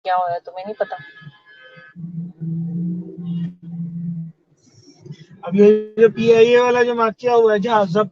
क्या होया तुम्हें नहीं पता? अब ये जो पीआईए वाला जो मार्चिया हुआ है जहाँ सब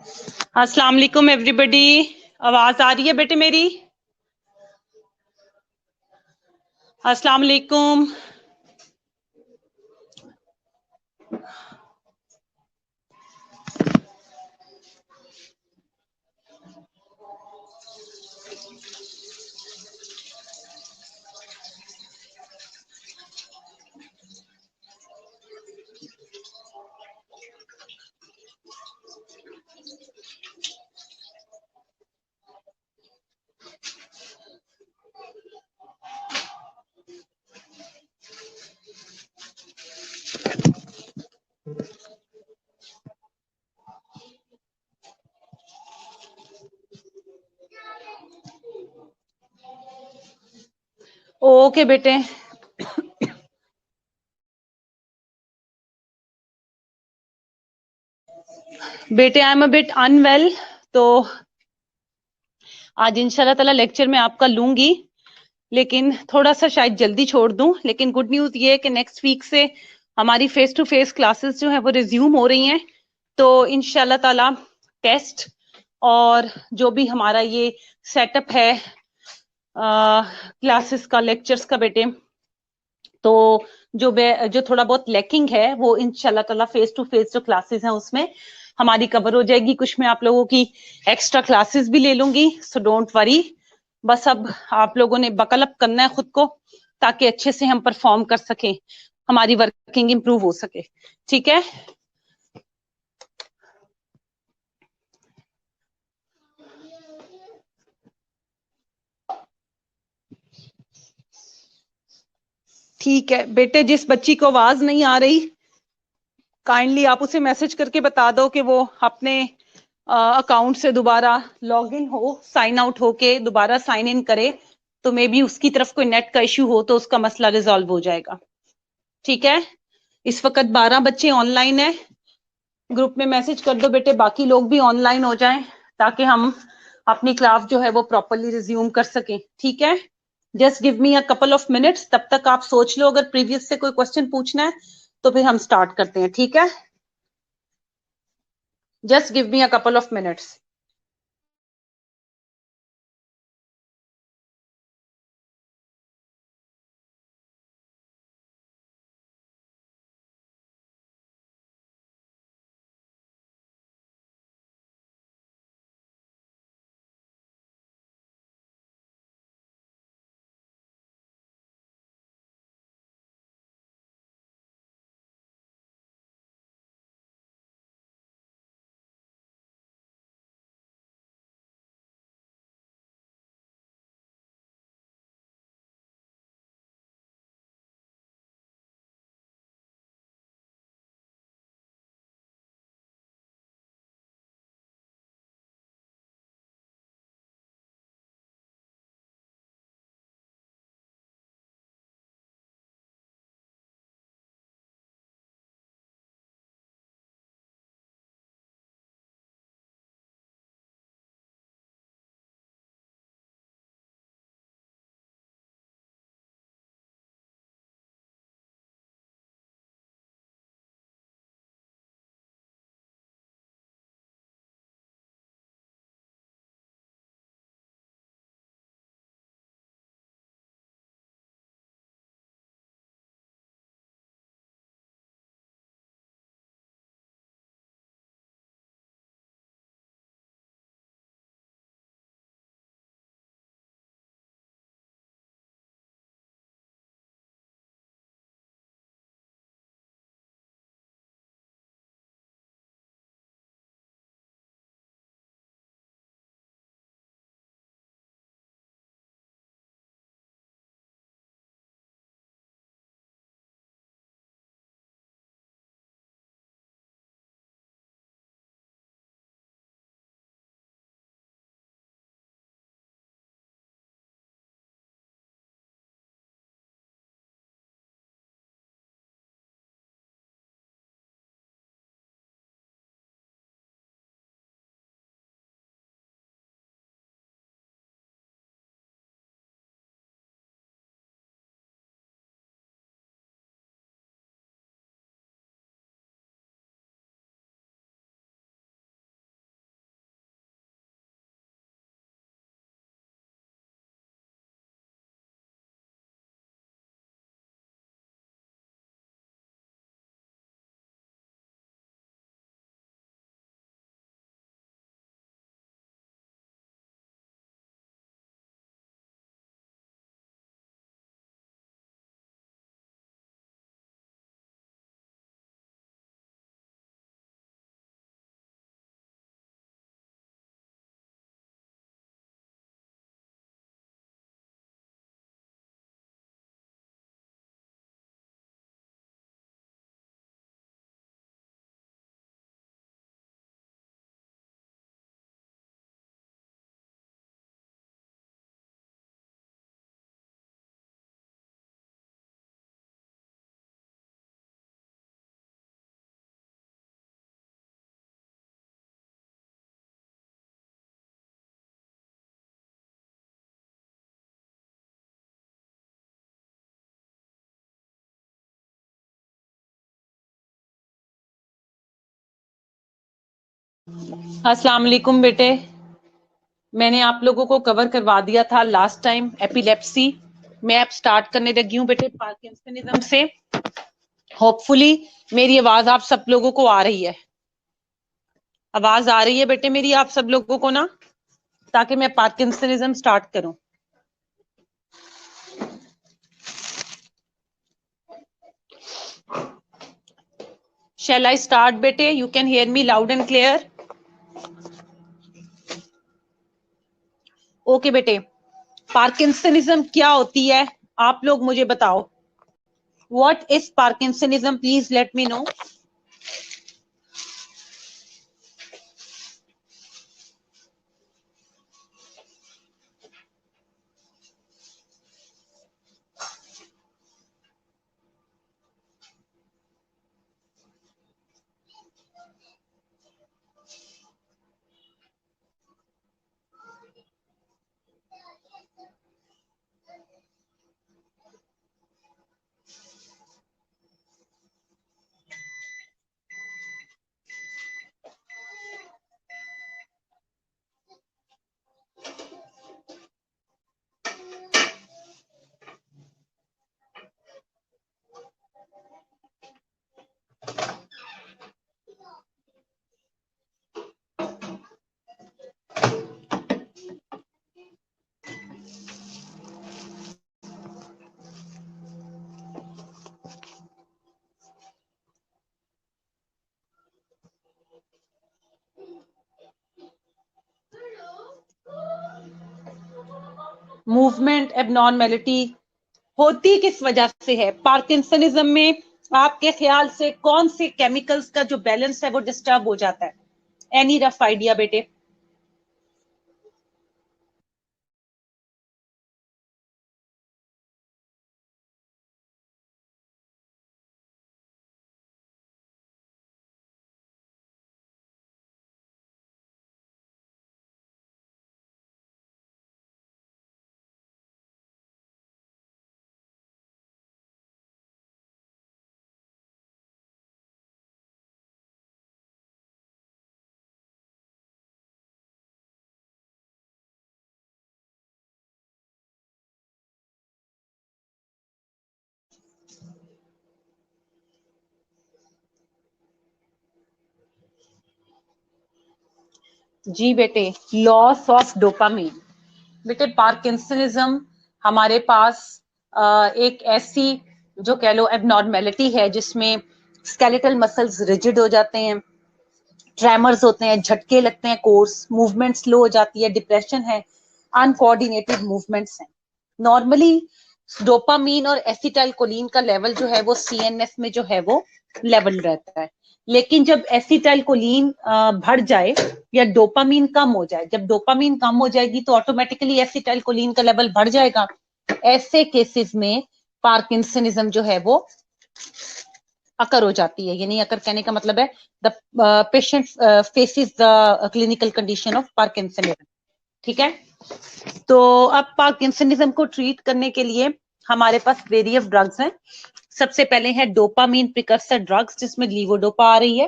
अस्सलाम वालेकुम एवरीबॉडी। आवाज आ रही है बेटे मेरी? अस्सलाम वालेकुम। ओके बेटे। बेटे I am a bit unwell, तो आज इंशाल्लाह ताला लेक्चर में आपका लूंगी, लेकिन थोड़ा सा शायद जल्दी छोड़ दूं। लेकिन गुड न्यूज ये है कि नेक्स्ट वीक से हमारी फेस टू फेस क्लासेस जो है वो रिज्यूम हो रही हैं। तो इंशाल्लाह ताला टेस्ट और जो भी हमारा ये सेटअप है क्लासेस का, लेक्चर्स का बेटे, तो जो थोड़ा बहुत लैकिंग है वो इंशाल्लाह ताला फेस टू फेस जो क्लासेस हैं उसमें हमारी कवर हो जाएगी। कुछ मैं आप लोगों की एक्स्ट्रा क्लासेस भी ले लूंगी, सो डोंट वरी। बस अब आप लोगों ने बकल अप करना है खुद को, ताकि अच्छे से हम परफॉर्म कर सकें, हमारी वर्किंग इंप्रूव हो सके। ठीक है? ठीक है बेटे। जिस बच्ची को आवाज नहीं आ रही, काइंडली आप उसे मैसेज करके बता दो कि वो अपने अकाउंट से दोबारा लॉग इन हो, साइन आउट होके दोबारा साइन इन करे, तो मे बी उसकी तरफ कोई नेट का इश्यू हो तो उसका मसला रिजॉल्व हो जाएगा। ठीक है? इस वक्त 12 बच्चे ऑनलाइन है। ग्रुप में मैसेज कर दो बेटे, बाकी लोग भी ऑनलाइन हो जाएं, ताकि हम अपनी क्लास जो है वो प्रॉपरली रिज्यूम कर सकें। ठीक है? Just give me a couple of minutes, तब तक आप सोच लो, अगर प्रीवियस से कोई क्वेश्चन पूछना है तो फिर हम स्टार्ट करते हैं। ठीक है? Just give me a couple of minutes. अस्सलाम वालेकुम बेटे, मैंने आप लोगों को कवर करवा दिया था लास्ट टाइम एपिलेप्सी। मैं अब स्टार्ट करने लगी हूँ बेटे पार्किंसनिज्म से। होपफुली मेरी आवाज आप सब लोगों को आ रही है। आवाज आ रही है बेटे मेरी आप सब लोगों को ना, ताकि मैं पार्किंसनिज्म स्टार्ट करूं। Shall I start बेटे? You can hear me loud and clear? Okay बेटे, पार्किंसनिज्म क्या होती है आप लोग मुझे बताओ। What is Parkinsonism? Please let me know. Movement abnormality होती किस वजह से है पार्किंसनिज्म में? आपके ख्याल से कौन से केमिकल्स का जो बैलेंस है वो डिस्टर्ब हो जाता है? एनी रफ आइडिया बेटे? जी बेटे, लॉस ऑफ डोपामीन। बेटे पार्किंसनिज्म हमारे पास एक ऐसी जो कह लो एबनॉर्मेलिटी है जिसमें स्केलेटल मसल्स रिजिड हो जाते हैं, ट्रेमर्स होते हैं, झटके लगते हैं, कोर्स मूवमेंट स्लो हो जाती है, डिप्रेशन है, अनकोऑर्डिनेटेड मूवमेंट्स हैं। नॉर्मली डोपामीन और एसिटाइल कोलिन का लेवल जो है वो सीएनएस में जो है वो लेवल रहता है। लेकिन जब एसिटाइल कोलिन बढ़ जाए या डोपामीन कम हो जाए, जब डोपामीन कम हो जाएगी तो ऑटोमेटिकली एसिटाइल कोलिन का लेवल बढ़ जाएगा। ऐसे केसेस में पार्किंसनिज्म जो है वो अकर हो जाती है। यानी अकर कहने का मतलब है the patient faces the clinical condition of parkinsonism. ठीक है, तो अब पार्किंसनिज्म को ट्रीट करने के लिए हमारे पास वेरियस ड्रग्स हैं। सबसे पहले है डोपामीन प्रिकर्सर ड्रग्स जिसमें लीवोडोपा आ रही है।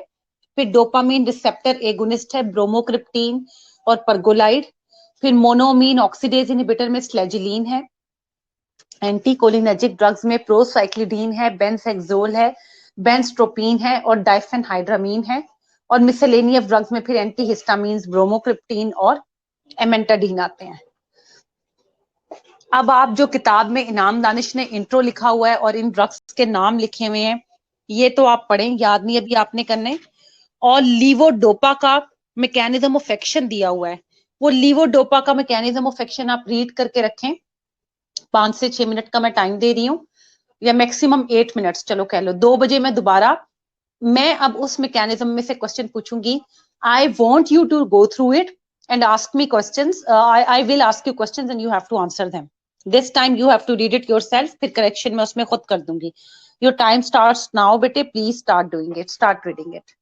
फिर डोपामीन रिसेप्टर एगोनिस्ट है ब्रोमोक्रिप्टीन और परगोलाइड। फिर मोनोमीन ऑक्सीडेज इनहिबिटर में स्लेजिलीन है। एंटीकोलिनर्जिक ड्रग्स में प्रोसाइक्लिडीन है, बेंसेक्सोल है, बेंस्ट्रोपीन है और डाइफेनहाइड्रामीन है। और मिसलेनियस ड्रग्स में फिर एंटीहिस्टामीन, ब्रोमोक्रिप्टीन और एमेंटाडीन आते हैं। अब आप जो किताब में इनाम दानिश ने इंट्रो लिखा हुआ है और इन ड्रग्स के नाम लिखे हुए हैं, ये तो आप पढ़ें, याद नहीं अभी आपने करने। और लीवोडोपा का मैकेनिज्म ऑफ एक्शन दिया हुआ है, वो लीवोडोपा का मैकेनिज्म ऑफ एक्शन आप रीड करके रखें। 5 से 6 मिनट का मैं टाइम दे रही हूँ, या मैक्सिमम 8 मिनट्स, चलो कह लो 2 बजे मैं दोबारा, मैं अब उस मैकेनिज्म में से क्वेश्चन पूछूंगी। I want you to go through it and ask me questions. I will ask you questions and you have to answer them. This time you have to read it yourself. फिर correction मैं उसमें खुद कर दूंगी. Your time starts now, बेटे. Please start doing it. Start reading it.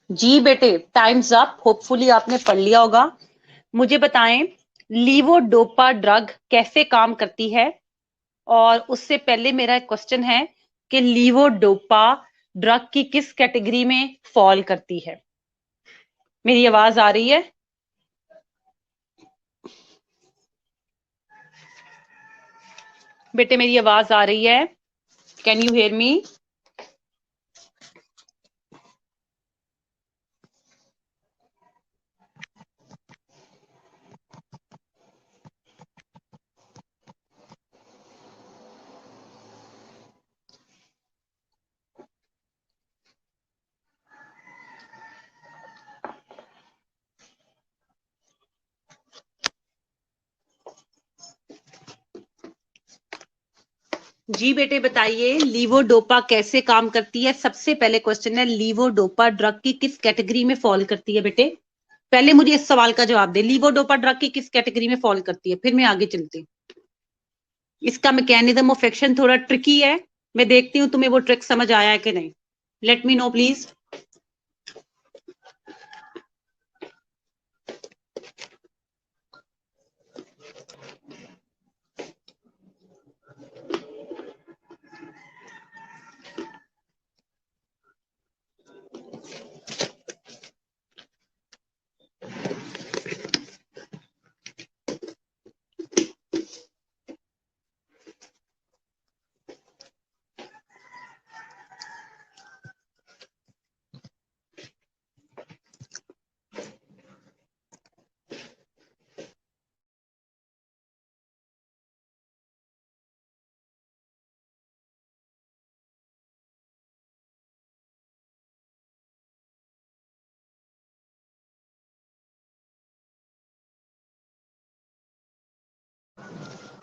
जी बेटे, times up. Hopefully आपने पढ़ लिया होगा। मुझे बताएं, लीवोडोपा ड्रग कैसे काम करती है। और उससे पहले मेरा एक क्वेश्चन है कि लीवोडोपा ड्रग की किस कैटेगरी में फॉल करती है। मेरी आवाज आ रही है? बेटे मेरी आवाज आ रही है? Can you hear me? जी बेटे बताइए, लीवोडोपा कैसे काम करती है। सबसे पहले क्वेश्चन है, लीवोडोपा ड्रग की किस कैटेगरी में फॉल करती है। बेटे पहले मुझे इस सवाल का जवाब दे, लीवोडोपा ड्रग की किस कैटेगरी में फॉल करती है, फिर मैं आगे चलती हूँ। इसका मैकेनिज्म ऑफ एक्शन थोड़ा ट्रिकी है, मैं देखती हूँ तुम्हें वो ट्रिक समझ आया है कि नहीं। Let me know please.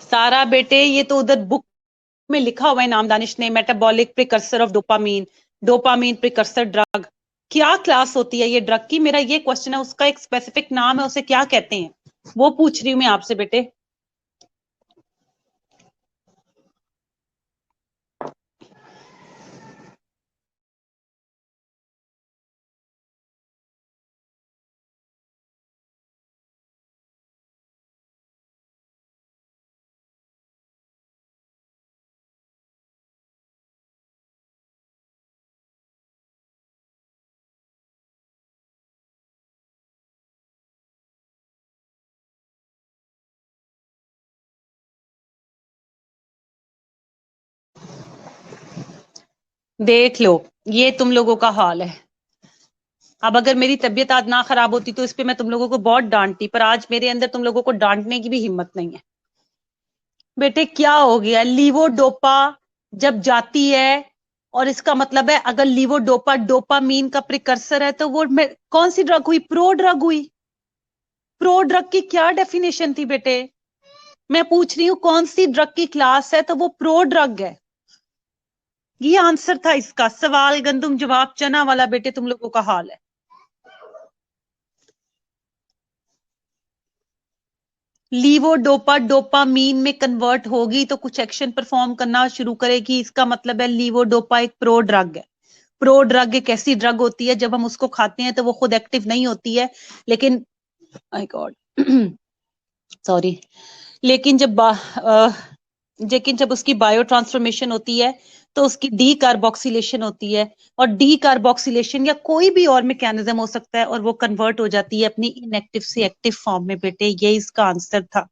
सारा बेटे, ये तो उधर बुक में लिखा हुआ है नाम दानिश ने, metabolic precursor of dopamine, dopamine precursor drug. क्या क्लास होती है ये ड्रग की, मेरा ये क्वेश्चन है। उसका एक स्पेसिफिक नाम है, उसे क्या कहते हैं, वो पूछ रही हूँ मैं आपसे बेटे। देख लो, ये तुम लोगों का हाल है। अब अगर मेरी तबीयत आज ना खराब होती तो इस पे मैं तुम लोगों को बहुत डांटती, पर आज मेरे अंदर तुम लोगों को डांटने की भी हिम्मत नहीं है। बेटे क्या हो गया, लीवोडोपा जब जाती है, और इसका मतलब है अगर लीवोडोपा डोपामीन का प्रिकर्सर है तो वो कौन सी ड्रग हुई, प्रो ड्रग हुई। प्रो ड्रग की क्या डेफिनेशन थी बेटे, मैं पूछ रही हूँ कौन सी ड्रग की क्लास है, तो वो प्रो ड्रग है। ये आंसर था इसका। सवाल गंदुम जवाब चना वाला बेटे तुम लोगों का हाल है। लीवोडोपा डोपामीन में कन्वर्ट होगी तो कुछ एक्शन परफॉर्म करना शुरू करेगी, इसका मतलब है लीवोडोपा एक प्रो ड्रग है। प्रो ड्रग एक ऐसी ड्रग होती है जब हम उसको खाते हैं तो वो खुद एक्टिव नहीं होती है, लेकिन माय गॉड सॉरी, लेकिन लेकिन जब उसकी बायो ट्रांसफॉर्मेशन होती है तो उसकी डी कार्बोक्सिलेशन होती है, और डी कार्बोक्सिलेशन या कोई भी और मैकेनिज्म हो सकता है, और वो कन्वर्ट हो जाती है अपनी इनएक्टिव से एक्टिव फॉर्म में। बेटे ये इसका आंसर था।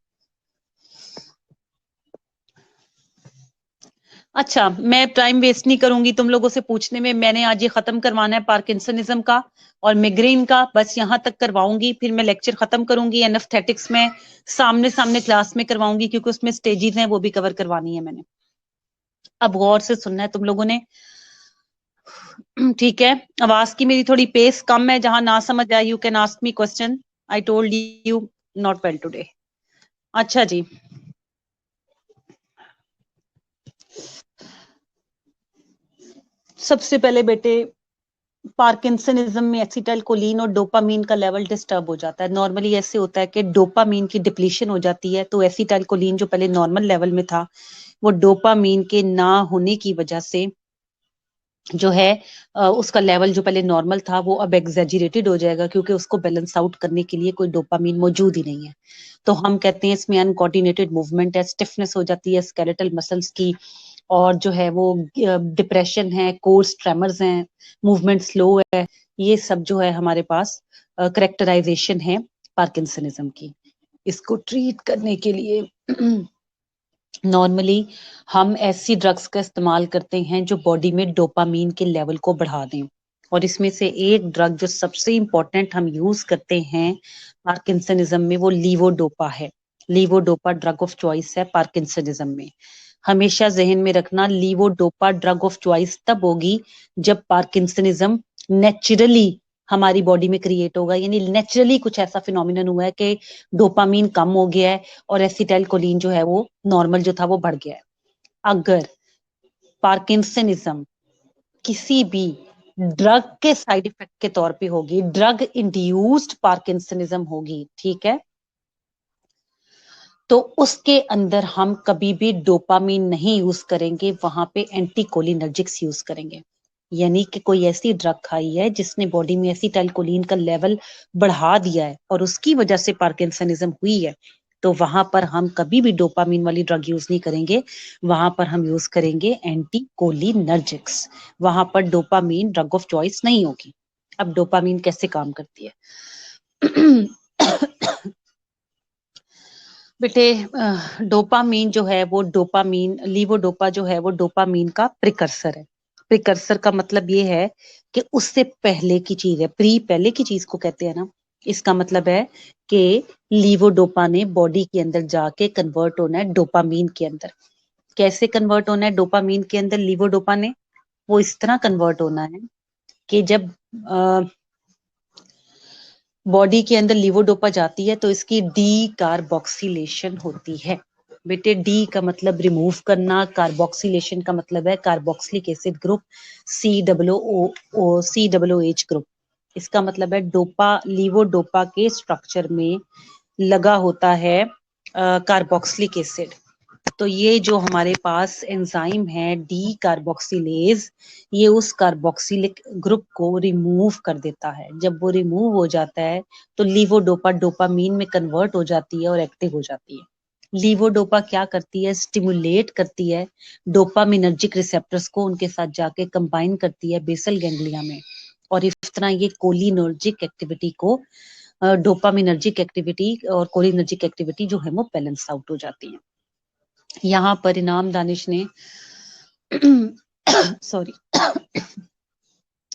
अच्छा, मैं टाइम वेस्ट नहीं करूंगी तुम लोगों से पूछने में। मैंने आज ये खत्म करवाना है पार्किंसनिज्म का और मिग्रेन का, बस यहां तक करवाऊंगी, फिर मैं लेक्चर खत्म करूंगी। एनेस्थेटिक्स में सामने सामने क्लास में करवाऊंगी, क्योंकि उसमें स्टेजेस हैं वो भी कवर करवानी है मैंने। अब गौर से सुनना है तुम लोगों ने, ठीक है। आवाज की मेरी थोड़ी पेस कम है, जहां ना समझ आए you can ask me question. I told you not well today. अच्छा जी, सबसे पहले बेटे, पार्किंसनिज्म में एसिटाइलकोलिन और डोपामीन का लेवल डिस्टर्ब हो जाता है। नॉर्मली ऐसे होता है कि डोपामीन की डिप्लीशन हो जाती है, तो एसिटाइलकोलिन जो पहले नॉर्मल लेवल में था वो डोपामीन के ना होने की वजह से जो है उसका लेवल जो पहले नॉर्मल था वो अब एग्जेजरेटेड हो जाएगा, क्योंकि उसको बैलेंस आउट करने के लिए कोई डोपामीन मौजूद ही नहीं है। तो हम कहते हैं इसमें अनकोऑर्डिनेटेड मूवमेंट है, स्टिफनेस हो जाती है स्केलेटल मसल्स की, और जो है वो डिप्रेशन है, कोर्स ट्रेमर्स हैं, मूवमेंट स्लो है। ये सब जो है हमारे पास करेक्टराइजेशन है पार्किंसनिज्म की। इसको ट्रीट करने के लिए नॉर्मली हम ऐसी ड्रग्स का इस्तेमाल करते हैं जो बॉडी में डोपामीन के लेवल को बढ़ा दें, और इसमें से एक ड्रग जो सबसे इम्पोर्टेंट हम यूज करते हैं पार्किंसनिज्म में वो लीवोडोपा है। लीवोडोपा ड्रग ऑफ चॉइस है पार्किंसनिज्म में। हमेशा जहन में रखना, लीवोडोपा ड्रग ऑफ चॉइस तब होगी जब पार्किंसनिज्म नेचुरली हमारी बॉडी में क्रिएट होगा, यानी नेचुरली कुछ ऐसा फिनोमिनन हुआ है कि डोपामीन कम हो गया है और एसिटाइलकोलिन जो है वो नॉर्मल जो था वो बढ़ गया है। अगर पार्किंसनिज्म किसी भी ड्रग के साइड इफेक्ट के तौर पे होगी, ड्रग इंड्यूस्ड पार्किंसनिज्म होगी, ठीक है, तो उसके अंदर हम कभी भी डोपामीन नहीं यूज करेंगे, वहां पे एंटीकोलिनर्जिक्स यूज करेंगे। यानी कि कोई ऐसी ड्रग खाई है जिसने बॉडी में एसिटाइलकोलिन का लेवल बढ़ा दिया है और उसकी वजह से पार्किंसनिज्म हुई है, तो वहां पर हम कभी भी डोपामीन वाली ड्रग यूज नहीं करेंगे, वहां पर हम यूज करेंगे एंटीकोलिनर्जिक्स। वहां पर डोपामीन ड्रग ऑफ चॉइस नहीं होगी। अब डोपामीन कैसे काम करती है? बेटे, डोपामीन जो है वो डोपामीन, लीवोडोपा जो है वो डोपामीन का प्रिकर्सर है। प्रिकर्सर का मतलब ये है कि उससे पहले की चीज है, प्री पहले की चीज को कहते हैं ना। इसका मतलब है कि लीवोडोपा ने बॉडी के अंदर जाके कन्वर्ट होना है डोपामीन के अंदर। कैसे कन्वर्ट होना है डोपामीन के अंदर लीवोडोपा ने? वो इस तरह कन्वर्ट होना है कि जब बॉडी के अंदर लीवोडोपा जाती है तो इसकी डी कार्बोक्सिलेशन होती है। बेटे, डी का मतलब रिमूव करना, कार्बोक्सिलेशन का मतलब है carboxylic acid group, COOH group. इसका मतलब है डोपा, लीवोडोपा के स्ट्रक्चर में लगा होता है कार्बोक्सिलिक एसिड। तो ये जो हमारे पास एंजाइम है डी कार्बोक्सिलेज, ये उस कार्बोक्सिलिक ग्रुप को रिमूव कर देता है। जब वो रिमूव हो जाता है तो लीवोडोपा डोपामीन में कन्वर्ट हो जाती है और एक्टिव हो जाती है। लीवोडोपा क्या करती है? स्टिमुलेट करती है डोपामिनर्जिक रिसेप्टर्स को, उनके साथ जाके कंबाइन करती है बेसल गैंग्लिया में, और इस तरह ये कोलिनर्जिक एक्टिविटी को, डोपामिनर्जिक एक्टिविटी और कोलिनर्जिक एक्टिविटी जो है वो बैलेंस आउट हो जाती है। यहाँ पर इनाम दानिश ने सॉरी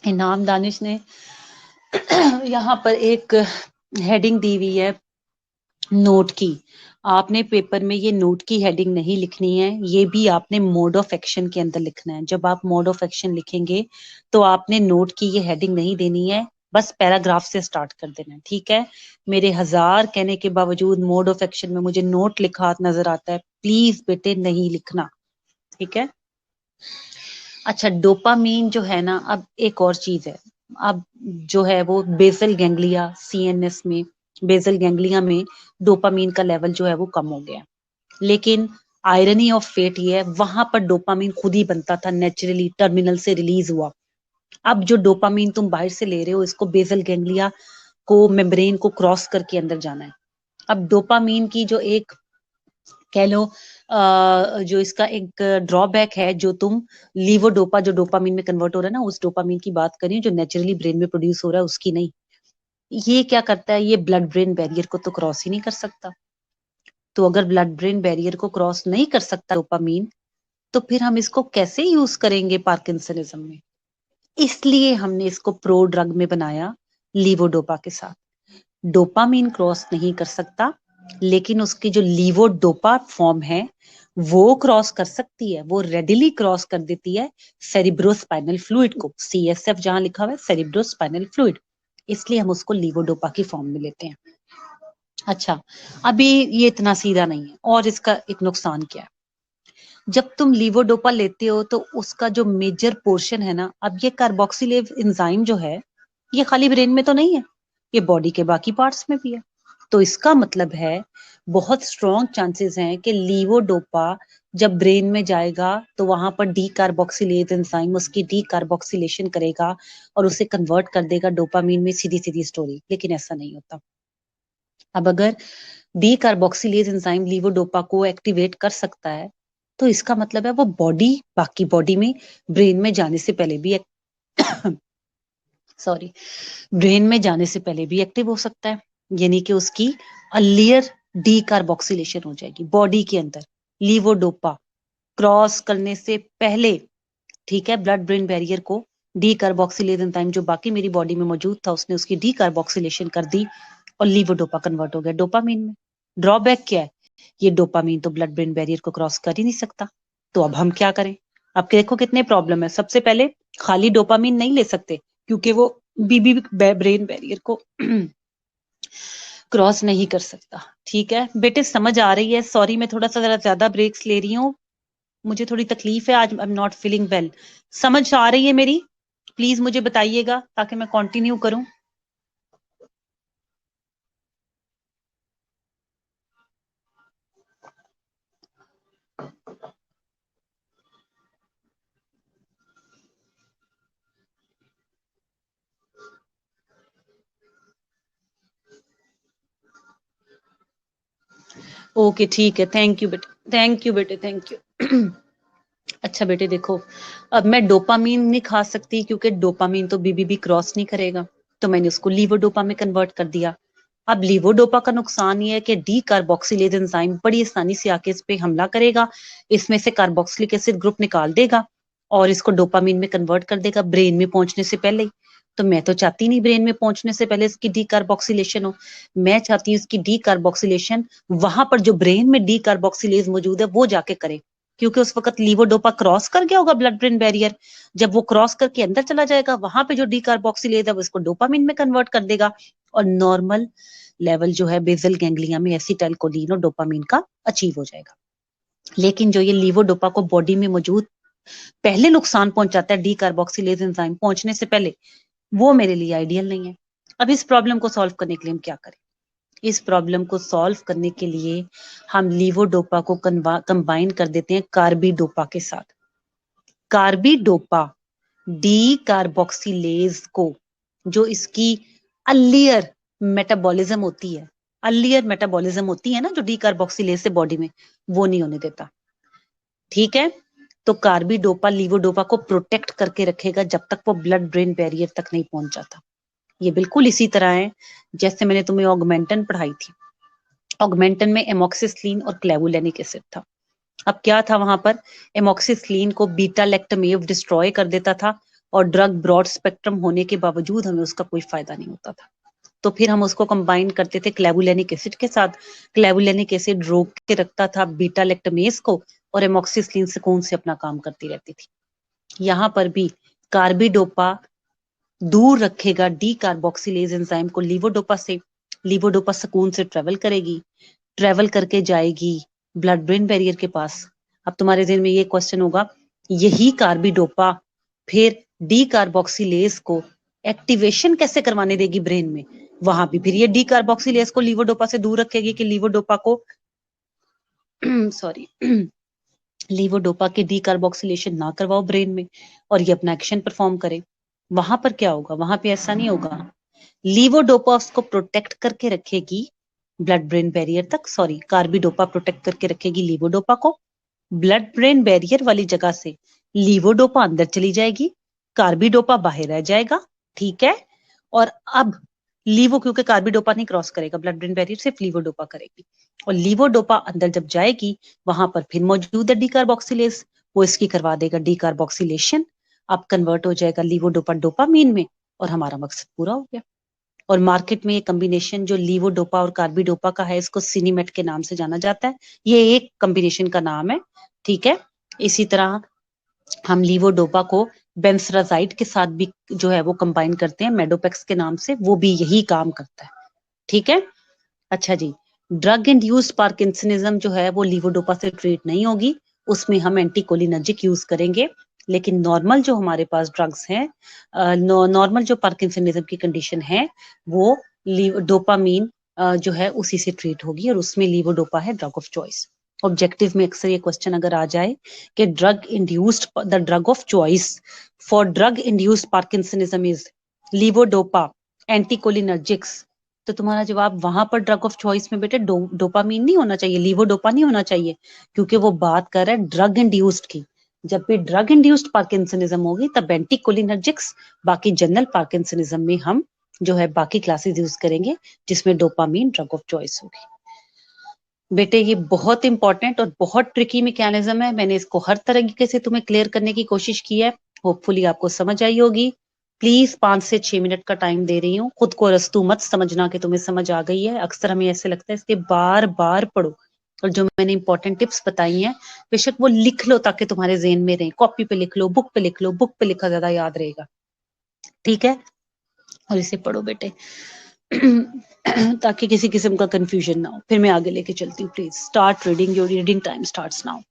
इनाम दानिश ने यहाँ पर एक हेडिंग दी हुई है नोट की। आपने पेपर में ये नोट की हेडिंग नहीं लिखनी है, ये भी आपने मोड ऑफ एक्शन के अंदर लिखना है। जब आप मोड ऑफ एक्शन लिखेंगे तो आपने नोट की ये हेडिंग नहीं देनी है, बस पैराग्राफ से स्टार्ट कर देना है, ठीक है। मेरे 1000 कहने के बावजूद मोड ऑफ एक्शन में मुझे नोट लिखा नजर आता है, प्लीज बेटे नहीं लिखना, ठीक है। अच्छा, डोपामीन जो है ना, अब एक और चीज है, अब जो है वो बेसल गैंग्लिया, CNS में, बेसल गैंग्लिया में डोपामीन का लेवल जो है वो कम हो गया। लेकिन आयरनी ऑफ फेट ये है, वहां पर डोपामीन खुद ही बनता था नेचुरली, टर्मिनल से रिलीज हुआ। अब जो डोपामीन तुम बाहर से ले रहे हो, इसको बेसल गैंग्लिया को, मेम्ब्रेन को क्रॉस करके अंदर जाना है। अब डोपामीन की जो एक कह लो जो इसका एक ड्रॉबैक है, जो तुम लीवोडोपा जो डोपामीन में कन्वर्ट हो रहा है ना, उस डोपामीन की बात करें जो नेचुरली ब्रेन में प्रोड्यूस हो रहा है, उसकी नहीं। ये क्या करता है? ये ब्लड ब्रेन बैरियर को तो क्रॉस ही नहीं कर सकता। तो अगर ब्लड ब्रेन बैरियर को क्रॉस नहीं कर सकता डोपामीन, तो फिर हम इसको कैसे यूज करेंगे पार्किंसनिज्म में? इसलिए हमने इसको प्रो ड्रग में बनाया लीवोडोपा के साथ। डोपामीन क्रॉस नहीं कर सकता, लेकिन उसकी जो लीवोडोपा फॉर्म है वो क्रॉस कर सकती है, वो रेडिली क्रॉस कर देती है सेरिब्रोस्पाइनल फ्लूइड को। CSF जहां लिखा हुआ है सेरिब्रोस्पाइनल फ्लूइड, इसलिए हम उसको लीवोडोपा की फॉर्म में लेते हैं। अच्छा, अभी ये इतना सीधा नहीं है, और इसका एक नुकसान क्या है? जब तुम लीवोडोपा लेते हो तो उसका जो मेजर पोर्शन है ना, अब ये कार्बोक्सिलेज एंजाइम जो है, ये खाली ब्रेन में तो नहीं है, ये बॉडी के बाकी पार्ट्स में भी है। तो इसका मतलब है बहुत स्ट्रॉन्ग चांसेस हैं कि लीवोडोपा जब ब्रेन में जाएगा तो वहां पर डी कार्बोक्सिलेज एंजाइम उसकी डी कार्बोक्सिलेशन करेगा और उसे कन्वर्ट कर देगा डोपामीन में, सीधी सीधी स्टोरी। लेकिन ऐसा नहीं होता। अब अगर डी कार्बोक्सिलेज एंजाइम लीवोडोपा को एक्टिवेट कर सकता है तो इसका मतलब है वो बाकी बॉडी में ब्रेन में जाने से पहले भी सॉरी ब्रेन में जाने से पहले भी एक्टिव हो सकता है। यानी कि उसकी अर्लियर डी कार्बोक्सिलेशन हो जाएगी बॉडी के अंदर लीवोडोपा क्रॉस करने से पहले। ठीक है, ब्लड ब्रेन बैरियर को डी कार्बोक्सिलेज एंजाइम जो बाकी मेरी बॉडी में मौजूद था उसने उसकी डी कार्बोक्सिलेशन कर दी और लीवोडोपा कन्वर्ट हो गया डोपामीन में। ड्रॉबैक क्या है? ये डोपामीन तो ब्लड ब्रेन बैरियर को क्रॉस कर ही नहीं सकता। तो अब हम क्या करें? अब देखो कितने प्रॉब्लम है। सबसे पहले खाली डोपामीन नहीं ले सकते क्योंकि वो बीबी ब्रेन बैरियर को क्रॉस नहीं कर सकता। ठीक है बेटे, समझ आ रही है? सॉरी मैं थोड़ा सा जरा ज्यादा ब्रेक्स ले रही हूँ, मुझे थोड़ी तकलीफ है आज, I am not feeling well. समझ आ रही है मेरी? प्लीज मुझे बताइएगा ताकि मैं कंटिन्यू करूं। ओके ठीक है, थैंक यू बेटे, थैंक यू बेटे, थैंक यू। अच्छा बेटे देखो, अब मैं डोपामीन नहीं खा सकती क्योंकि डोपामीन तो बीबीबी क्रॉस नहीं करेगा, तो मैंने उसको लीवोडोपा में कन्वर्ट कर दिया। अब लीवोडोपा का नुकसान ये है कि डी कार्बोक्सिलेज एंजाइम बड़ी आसानी से आके इस पे हमला करेगा, इसमें से कार्बोक्सिलिक एसिड ग्रुप निकाल देगा और इसको डोपामीन में कन्वर्ट कर देगा ब्रेन में पहुंचने से पहले ही। तो मैं तो चाहती नहीं ब्रेन में पहुंचने से पहले इसकी डी कार्बोक्सिलेशन हो, मैं चाहती हूँ इसकी डी कार्बोक्सिलेशन वहां पर जो ब्रेन में डी कार्बोक्सिलेज मौजूद है वो जाके करे, क्योंकि उस वक्त लीवोडोपा क्रॉस कर गया होगा ब्लड ब्रेन बैरियर। जब वो क्रॉस करके अंदर चला जाएगा वहां पे जो डी कार्बोक्सिलेज है वो इसको डोपामीन में कन्वर्ट कर देगा और नॉर्मल लेवल जो है बेसल गैंग्लिया में एसिटाइलकोलिन और डोपामीन का अचीव हो जाएगा। लेकिन जो ये लीवोडोपा को बॉडी में मौजूद पहले नुकसान पहुंचाता है डी कार्बोक्सिलेज एंजाइम पहुंचने से पहले, वो मेरे लिए आइडियल नहीं है। अब इस प्रॉब्लम को सॉल्व करने के लिए हम क्या करें? इस प्रॉब्लम को सॉल्व करने के लिए हम लीवोडोपा को कंबाइन कर देते हैं कार्बिडोपा के साथ। कार्बिडोपा डी कार्बोक्सिलेज को, जो इसकी अर्लियर मेटाबॉलिज्म होती है, अर्लियर मेटाबॉलिज्म होती है ना जो डी कार्बोक्सिलेज से बॉडी में, वो नहीं होने देता। ठीक है, तो कार्बिडोपा लीवोडोपा को प्रोटेक्ट करके रखेगा जब तक वो ब्लड ब्रेन बैरियर तक नहीं पहुंच जाता। ये बिल्कुल इसी तरह है जैसे मैंने तुम्हें ऑगमेंटन पढ़ाई थी। ऑगमेंटन में एमोक्सिसिलिन और क्लेवुलेनिक एसिड था। अब क्या था वहां पर? एमोक्सिसिलिन को बीटा लैक्टमेव डिस्ट्रॉय कर देता था और ड्रग ब्रॉड स्पेक्ट्रम होने के बावजूद हमें उसका कोई फायदा नहीं होता था। तो फिर हम उसको कंबाइन करते थे क्लेवुलेनिक एसिड के साथ। क्लेवुलेनिक एसिड रोक के रखता था बीटा लैक्टमेज को और एमोक्सिसिलिन सुकून से अपना काम करती रहती थी। यहाँ पर भी कार्बिडोपा दूर रखेगा डी कार्बोक्सिलेज एंजाइम को लीवोडोपा से। लीवोडोपा सुकून से ट्रेवल करेगी, ट्रेवल करके जाएगी ब्लड ब्रेन बैरियर के पास। अब तुम्हारे ज़हन में ये क्वेश्चन होगा, यही कार्बिडोपा फिर डी कार्बोक्सिलेज को एक्टिवेशन कैसे करवाने देगी ब्रेन में? वहां भी फिर ये डी कार्बोक्सिलेज को लीवोडोपा से दूर रखेगी कि लीवोडोपा को सॉरी लीवोडोपा के डी कार्बोक्सिलेशन ना करवाओ ब्रेन में और ये अपना एक्शन परफॉर्म करे। वहां पर क्या होगा? वहां पे ऐसा नहीं होगा। लीवोडोपा उसको प्रोटेक्ट करके रखेगी ब्लड ब्रेन बैरियर तक, सॉरी कार्बिडोपा प्रोटेक्ट करके रखेगी लीवोडोपा को। ब्लड ब्रेन बैरियर वाली जगह से लीवोडोपा अंदर चली जाएगी, कार्बिडोपा बाहर रह जाएगा। ठीक है, और अब लीवो क्योंकि कार्बिडोपा नहीं क्रॉस करेगा ब्लड ब्रेन बैरियर, सिर्फ लीवोडोपा करेगी और लीवोडोपा अंदर जब जाएगी वहां पर फिर मौजूद है डी कार्बोक्सिलेज, वो इसकी करवा देगा डी कार्बोक्सिलेशन। अब कन्वर्ट हो जाएगा लीवोडोपा डोपामीन में और हमारा मकसद पूरा हो गया। और मार्केट में ये कॉम्बिनेशन जो लीवोडोपा और कार्बिडोपा का है इसको सिनीमेट के नाम से जाना जाता है। ये एक कॉम्बिनेशन का नाम है। ठीक है, इसी तरह हम लीवोडोपा को बेंसराजाइड के साथ भी जो है वो कंबाइन करते हैं मेडोपेक्स के नाम से, वो भी यही काम करता है। ठीक है, अच्छा जी, ड्रग इंड्यूस्ड पार्किंसनिज्म जो है वो लीवोडोपा से ट्रीट नहीं होगी, उसमें हम एंटीकोलिनर्जिक यूज करेंगे। लेकिन नॉर्मल जो हमारे पास ड्रग्स हैं, नॉर्मल जो पार्किंसनिज्म की कंडीशन है वो डोपामीन जो है उसी से ट्रीट होगी और उसमें लीवोडोपा है ड्रग ऑफ चॉइस। ऑब्जेक्टिव में अक्सर ये क्वेश्चन अगर आ जाए कि drug induced the drug of choice for drug induced parkinsonism is levodopa anticholinergics, तो तुम्हारा जवाब वहां पर ड्रग ऑफ चॉइस में बेटे डोपामीन नहीं होना चाहिए, लीवोडोपा नहीं होना चाहिए, क्योंकि वो बात कर रहा है ड्रग इंड्यूस्ड की। जब भी ड्रग इंड्यूस्ड पार्किंसनिज्म होगी तब एंटीकोलिनर्जिक्स, बाकी जनरल पार्किंसनिज्म में हम जो है बाकी क्लासेस यूज करेंगे जिसमें डोपामीन ड्रग ऑफ चॉइस होगी। बेटे ये बहुत इंपॉर्टेंट और बहुत ट्रिकी मैकेनिज्म है, मैंने इसको हर तरीके से तुम्हें क्लियर करने की कोशिश की है, होपफुली आपको समझ आई होगी। प्लीज 5 से 6 मिनट का टाइम दे रही हूँ, खुद को रस्तू मत समझना कि तुम्हें समझ आ गई है, अक्सर हमें ऐसे लगता है इसके बार बार पढ़ो, और जो मैंने इंपॉर्टेंट टिप्स बताई हैं बेशक वो लिख लो ताकि तुम्हारे जेहन में रहे, कॉपी पे लिख लो, बुक पे लिख लो, बुक पे लिखा ज्यादा याद रहेगा, ठीक है, और इसे पढ़ो बेटे ताकि किसी किस्म का कंफ्यूजन ना हो। फिर मैं आगे लेके चलती हूँ, please start reading, your reading time starts now.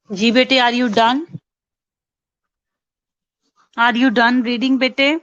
जी बेटे, are you done? Are you done reading बेटे?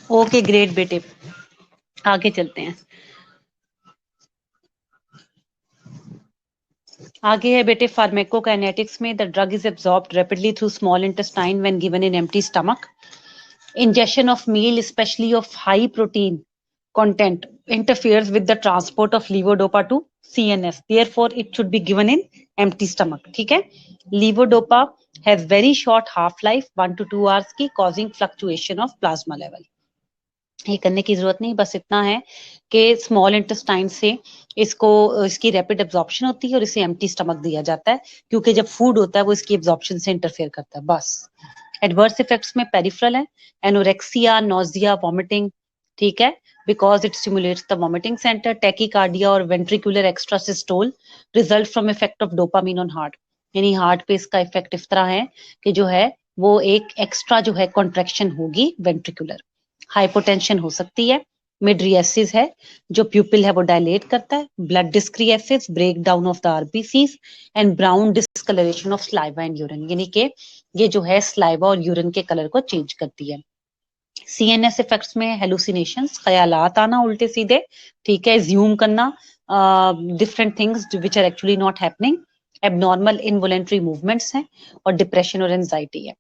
ओके ग्रेट बेटे, आगे चलते हैं। आगे है बेटे फार्मेकोकाइनेटिक्स में, the drug is absorbed rapidly through small intestine when given in empty stomach. Ingestion of meal, especially of high protein content, interferes with the transport of levodopa to CNS. Therefore, it should be given in empty stomach. ठीक है? Levodopa has very short half-life, 1 to 2 hours की, causing fluctuation of plasma level. ये करने की जरूरत नहीं, बस इतना है कि स्मॉल इंटेस्टाइन से इसकी रैपिड एब्जॉर्प्शन होती है और इसे एम्प्टी स्टमक दिया जाता है, क्योंकि जब फूड होता है वो इसकी एब्जॉर्प्शन से इंटरफेयर करता है, बस। एडवर्स इफेक्ट्स में पेरिफेरल है, एनोरेक्सिया, नोजिया, वॉमिटिंग, ठीक है, because it stimulates the vomiting centre. Tachycardia और ventricular extrasystole result from effect of dopamine on heart. यानी हार्ट पे इसका इफेक्ट इस तरह है कि जो है वो एक एक्स्ट्रा जो है कॉन्ट्रैक्शन होगी वेंट्रिकुलर. हाइपोटेंशन हो सकती है, मिड्रियासिस है, जो प्यूपिल है वो डायलेट करता है, blood dyscrasias, break down of the RBCs and brown discoloration of saliva and urine, यानी कि ये जो है स्लाइवा और यूरिन के कलर को चेंज करती है. सीएनएस इफेक्ट्स में हेलुसिनेशंस, ख्यालात आना उल्टे सीधे, ठीक है, ज्यूम करना different things which are actually not happening, abnormal involuntary movements हैं और डिप्रेशन और एंजाइटी है.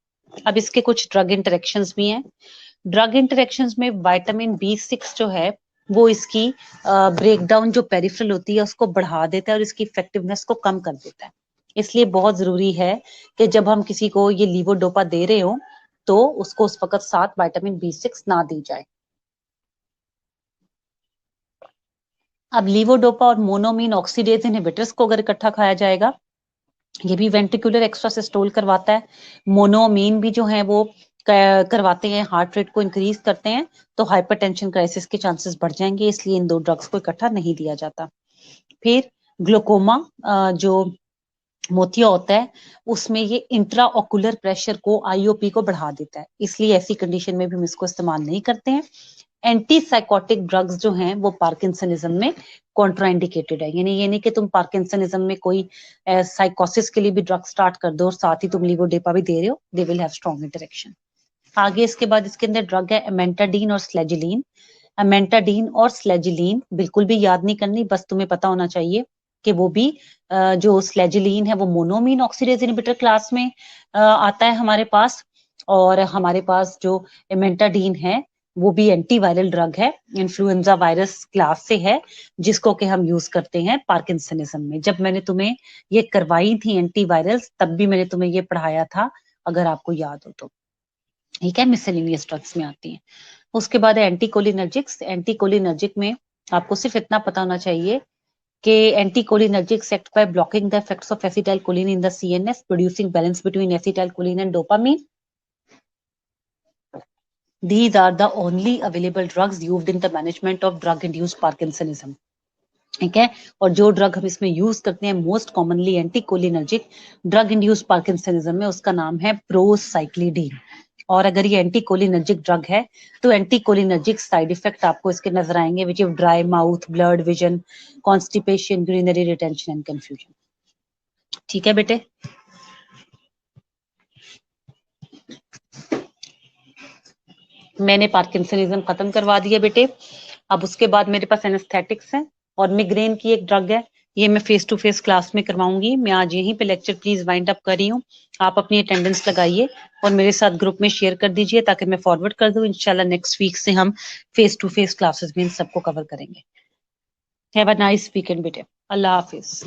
अब इसके कुछ ड्रग इंटरेक्शंस भी हैं. ड्रग इंटरेक्शंस में विटामिन B6 जो है वो इसकी ब्रेकडाउन जो पेरिफेरल होती है उसको बढ़ा देता है और इसकी इफेक्टिवनेस को कम कर देता है. इसलिए बहुत जरूरी है कि जब हम किसी को ये लीवोडोपा दे रहे हो तो उसको उस वक्त साथ विटामिन B6 ना दी जाए. अब लीवोडोपा और मोनोमीन ऑक्सीडेज इनहिबिटर्स को अगर इकट्ठा खाया जाएगा, ये भी वेंट्रिकुलर एक्स्ट्रासिस्टोल करवाता है. मोनोमीन भी जो है वो करवाते हैं, हार्ट रेट को इंक्रीज करते हैं, तो हाइपरटेंशन क्राइसिस के चांसेस बढ़ जाएंगे, इसलिए इन दो ड्रग्स को इकट्ठा नहीं दिया जाता. फिर ग्लूकोमा जो मोतिया होता है उसमें ये इंट्रा ऑकुलर प्रेशर को आईओपी को बढ़ा देता है, इसलिए ऐसी कंडीशन में भी हम इसको इस्तेमाल नहीं करते हैं. एंटी साइकोटिक ड्रग्स जो हैं वो पार्किंसनिज्म में कॉन्ट्राइंडिकेटेड है, यानी ये नहीं कि तुम पार्किंसनिज्म में कोई साइकोसिस के लिए भी ड्रग स्टार्ट कर दो और साथ ही तुम लीवोडेपा भी दे रहे हो, they will have strong interaction. आगे इसके बाद इसके अंदर ड्रग है एमेंटाडीन और स्लेजिलीन. एमेंटाडीन और स्लेजिलीन बिल्कुल भी याद नहीं करनी, बस तुम्हें पता होना चाहिए कि वो भी जो स्लेजिलीन है वो मोनोमीन ऑक्सीडेज इनहिबिटर क्लास में आता है हमारे पास, और हमारे पास जो एमेंटाडीन है वो भी एंटीवायरल ड्रग है, इन्फ्लुएंजा वायरस क्लास से है, जिसको कि हम यूज करते हैं पार्किंसनिज्म में. जब मैंने तुम्हें ये करवाई थी एंटीवायरल्स तब भी मैंने तुम्हें ये पढ़ाया था, अगर आपको याद हो तो, ठीक है, मिसलेनियस ड्रग्स में आती हैं. उसके बाद है एंटीकोलिनर्जिक्स. एंटीकोलिनर्जिक में आपको सिर्फ इतना पता होना चाहिए कि anticholinergics act by blocking the effects of acetylcholine in the CNS, producing balance between acetylcholine and dopamine. These are the only available drugs used in the management of drug-induced Parkinsonism. ठीक है, और जो ड्रग हम इसमें use करते हैं most commonly anticholinergic drug induced parkinsonism में, उसका नाम है प्रोसाइक्लिडीन. और अगर ये एंटीकोलिनर्जिक ड्रग है तो एंटीकोलिनर्जिक साइड इफेक्ट आपको इसके नजर आएंगे, which is dry mouth, blood vision, constipation, urinary retention and confusion. ठीक है बेटे, मैंने पार्किंसनिज्म खत्म करवा दिया बेटे. अब उसके बाद मेरे पास एनेस्थेटिक्स है और मिग्रेन की एक ड्रग है, ये मैं फेस टू फेस क्लास में करवाऊंगी। मैं आज यहीं पे लेक्चर प्लीज वाइंड अप कर रही हूँ। आप अपनी अटेंडेंस लगाइए और मेरे साथ ग्रुप में शेयर कर दीजिए ताकि मैं फॉरवर्ड कर दूं। इंशाल्लाह नेक्स्ट वीक से हम फेस टू फेस क्लासेस में इन सबको कवर करेंगे। हैव अ नाइस वीकेंड बेटे। अल्लाह हाफिज।